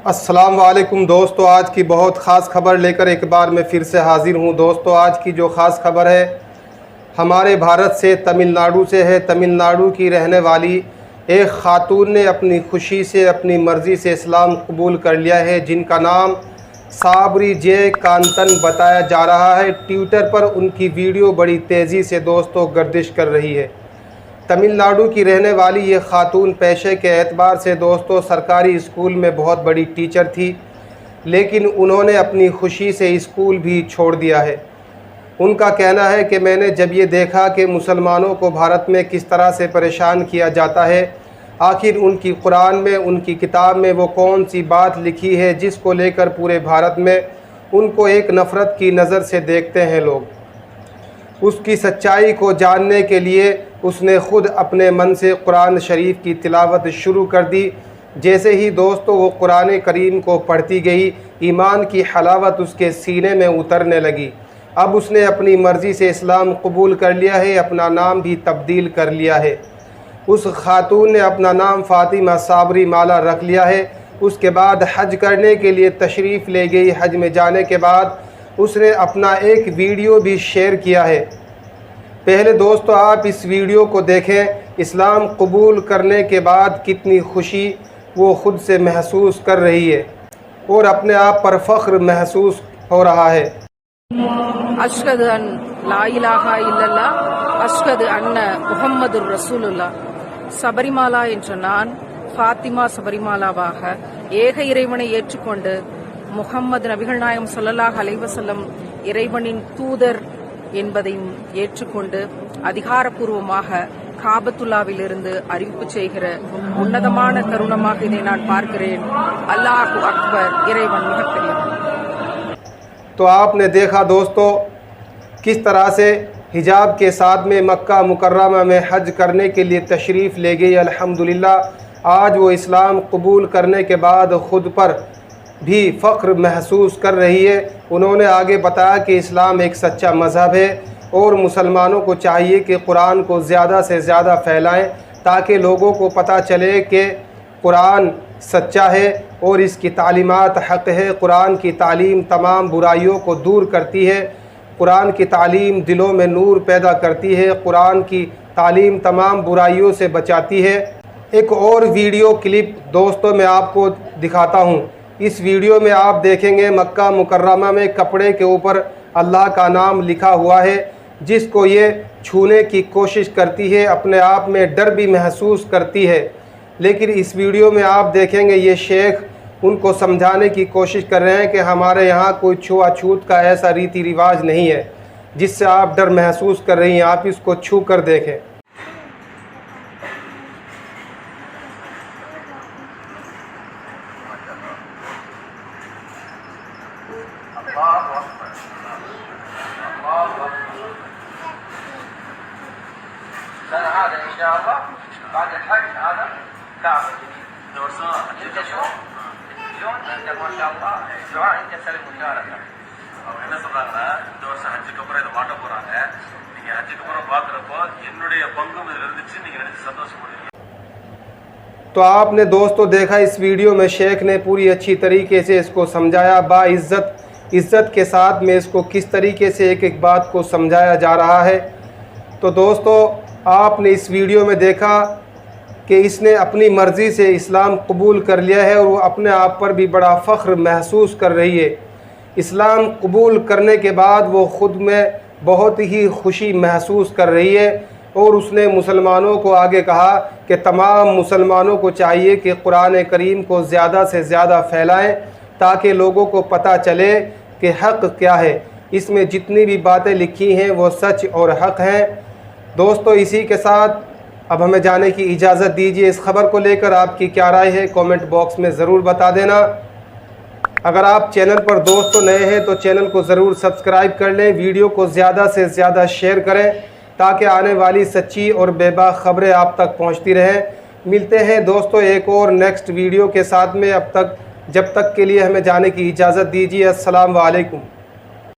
السلام علیکم دوستو، آج کی بہت خاص خبر لے کر ایک بار میں پھر سے حاضر ہوں۔ دوستو آج کی جو خاص خبر ہے ہمارے بھارت سے، تمل ناڈو سے ہے۔ تمل ناڈو کی رہنے والی ایک خاتون نے اپنی خوشی سے، اپنی مرضی سے اسلام قبول کر لیا ہے، جن کا نام سابری جے کانتن بتایا جا رہا ہے۔ ٹویٹر پر ان کی ویڈیو بڑی تیزی سے دوستو گردش کر رہی ہے۔ تمل ناڈو کی رہنے والی یہ خاتون پیشے کے اعتبار سے دوستو سرکاری اسکول میں بہت بڑی ٹیچر تھی، لیکن انہوں نے اپنی خوشی سے اسکول بھی چھوڑ دیا ہے۔ ان کا کہنا ہے کہ میں نے جب یہ دیکھا کہ مسلمانوں کو بھارت میں کس طرح سے پریشان کیا جاتا ہے، آخر ان کی قرآن میں، ان کی کتاب میں وہ کون سی بات لکھی ہے جس کو لے کر پورے بھارت میں ان کو ایک نفرت کی نظر سے دیکھتے ہیں لوگ۔ اس کی سچائی کو جاننے کے لیے اس نے خود اپنے من سے قرآن شریف کی تلاوت شروع کر دی۔ جیسے ہی دوستو وہ قرآن کریم کو پڑھتی گئی، ایمان کی حلاوت اس کے سینے میں اترنے لگی۔ اب اس نے اپنی مرضی سے اسلام قبول کر لیا ہے، اپنا نام بھی تبدیل کر لیا ہے۔ اس خاتون نے اپنا نام فاطمہ صابری مالا رکھ لیا ہے۔ اس کے بعد حج کرنے کے لیے تشریف لے گئی۔ حج میں جانے کے بعد اس نے اپنا ایک ویڈیو بھی شیئر کیا ہے۔ پہلے دوستو آپ اس ویڈیو کو دیکھیں۔ اسلام قبول کرنے کے بعد کتنی خوشی وہ خود سے محسوس کر رہی ہے اور اپنے آپ پر فخر محسوس ہو رہا ہے۔ اشہد ان لا الہ الا اللہ اشہد ان முஹம்மது ரசூலுல்லாஹ். சபரிமாலா என்ற நான் ஃபாத்திமா சபரிமாலாவாக ஏக இறைவனை ஏற்றுக்கொண்டு முஹம்மது நபிகள் நாயகம் ஸல்லல்லாஹு அலைஹி வஸல்லம் இறைவனின் தூதர் என்பதையும் ஏற்றுக்கொண்டு அதிகாரப்பூர்வமாக காபத்துல்லாவிலிருந்து அறிவிப்பு செய்கிற உன்னதமான தருணமாக இதை நான் பார்க்கிறேன்। அல்லாஹு அக்பர், இறைவன் மிகப்பெரியவன்। تو آپ نے دیکھا دوستو کس طرح سے حجاب کے ساتھ میں مکہ مکرمہ میں حج کرنے کے لیے تشریف لے گئی۔ الحمدللہ آج وہ اسلام قبول کرنے کے بعد خود پر بھی فخر محسوس کر رہی ہے۔ انہوں نے آگے بتایا کہ اسلام ایک سچا مذہب ہے اور مسلمانوں کو چاہیے کہ قرآن کو زیادہ سے زیادہ پھیلائیں تاکہ لوگوں کو پتہ چلے کہ قرآن سچا ہے اور اس کی تعلیمات حق ہے۔ قرآن کی تعلیم تمام برائیوں کو دور کرتی ہے۔ قرآن کی تعلیم دلوں میں نور پیدا کرتی ہے۔ قرآن کی تعلیم تمام برائیوں سے بچاتی ہے۔ ایک اور ویڈیو کلپ دوستوں میں آپ کو دکھاتا ہوں۔ اس ویڈیو میں آپ دیکھیں گے مکہ مکرمہ میں کپڑے کے اوپر اللہ کا نام لکھا ہوا ہے، جس کو یہ چھونے کی کوشش کرتی ہے، اپنے آپ میں ڈر بھی محسوس کرتی ہے۔ لیکن اس ویڈیو میں آپ دیکھیں گے یہ شیخ ان کو سمجھانے کی کوشش کر رہے ہیں کہ ہمارے یہاں کوئی چھوا چھوت کا ایسا ریتی رواج نہیں ہے جس سے آپ ڈر محسوس کر رہی ہیں۔ آپ اس کو چھو کر دیکھیں۔ هذا ان شاء الله بعد الحج هذا كعبه جديد دورسون انت شلون انت ما شاء الله دعاء انت سلم مشاركه என்ன சொல்றாங்கன்னா இந்த வருஷம் ஹஜ்ஜுக்கு அப்புறம் இதை மாட்ட போறாங்க, நீங்க ஹஜ்ஜுக்கு அப்புறம் பாக்குறப்போ என்னுடைய பங்கும் இதுல இருந்துச்சு நீங்க நினைச்சு சந்தோஷப்படுவீங்க۔ تو آپ نے دوستو دیکھا اس ویڈیو میں شیخ نے پوری اچھی طریقے سے اس کو سمجھایا، عزت کے ساتھ میں اس کو کس طریقے سے ایک ایک بات کو سمجھایا جا رہا ہے۔ تو دوستو آپ نے اس ویڈیو میں دیکھا کہ اس نے اپنی مرضی سے اسلام قبول کر لیا ہے اور وہ اپنے آپ پر بھی بڑا فخر محسوس کر رہی ہے۔ اسلام قبول کرنے کے بعد وہ خود میں بہت ہی خوشی محسوس کر رہی ہے اور اس نے مسلمانوں کو آگے کہا کہ تمام مسلمانوں کو چاہیے کہ قرآن کریم کو زیادہ سے زیادہ پھیلائیں تاکہ لوگوں کو پتہ چلے کہ حق کیا ہے۔ اس میں جتنی بھی باتیں لکھی ہیں وہ سچ اور حق ہیں۔ دوستو اسی کے ساتھ اب ہمیں جانے کی اجازت دیجیے۔ اس خبر کو لے کر آپ کی کیا رائے ہے کومنٹ باکس میں ضرور بتا دینا۔ اگر آپ چینل پر دوستو نئے ہیں تو چینل کو ضرور سبسکرائب کر لیں، ویڈیو کو زیادہ سے زیادہ شیئر کریں تاکہ آنے والی سچی اور بے باک خبریں آپ تک پہنچتی رہیں۔ ملتے ہیں دوستو ایک اور نیکسٹ ویڈیو کے ساتھ میں، جب تک کے لیے ہمیں جانے کی اجازت دیجیے۔ السلام علیکم۔